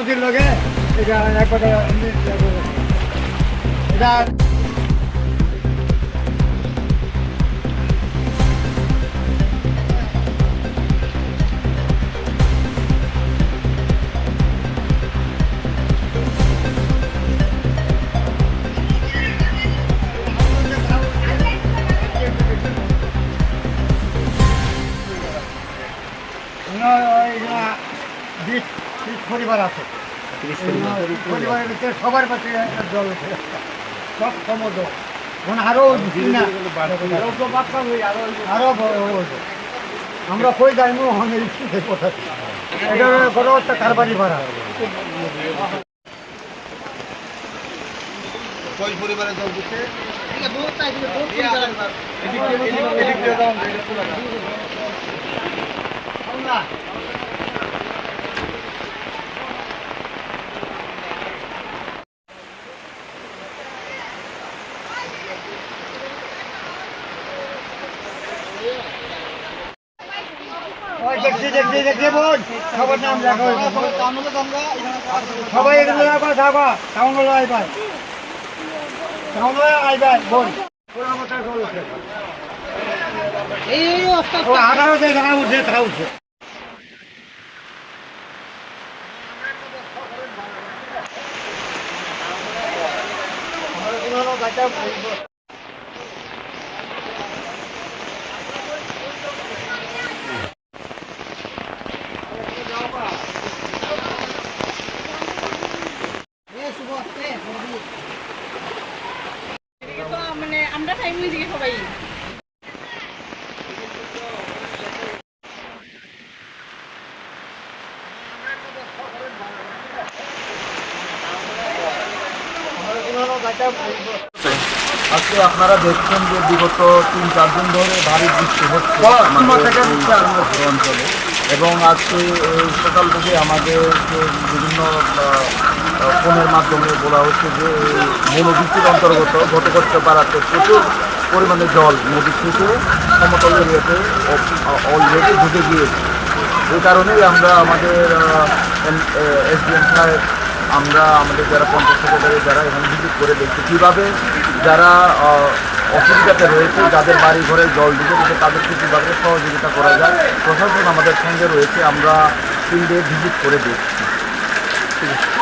নদীর লগে এটা একবারে এটা পরিবার আছে পরিবারের ভিতরে সবার কাছে জল সব সমুদ্র এখন আরো আরো আমরা কই যাইমু কথা এটা বড় একটা কারবারি ভাড়া পরিবারে জল দিচ্ছে দেখছি বোন সবার নাম লেখা সবাই এগুলো থাকবা টাউন আইবাই টাউন আইবাই বোন আঠারো টাকা উঠছে টাকা উঠছে মানে আমরা টাইম হয়ে দিকে সবাই আজকে আপনারা দেখছেন যে বিগত 3-4 দিন ধরে ভারী বৃষ্টি হচ্ছে অঞ্চলে এবং আজকে সকাল থেকে আমাদের বিভিন্ন ফোনের মাধ্যমে বলা হচ্ছে যে মৌলবৃষ্টির অন্তর্গত ঘটকচ্ছ পাড়াতে প্রচুর পরিমাণে জল নদী থেকে সমতল এরিয়াতে অলরেডি ঢুকে গিয়েছে এই কারণেই আমরা আমাদের এসডিএম সাহেব আমরা আমাদের যারা পঞ্চায়েত সেক্রেটারি যারা এখানে ভিজিট করে দেখছি কীভাবে যারা অসুবিধাতে রয়েছে যাদের বাড়ি ঘরে জল ঢুকে দিতে তাদেরকে কীভাবে সহযোগিতা করা যায় প্রশাসন আমাদের সঙ্গে রয়েছে আমরা 3 ডে ভিজিট করে দেখছি। ঠিক আছে।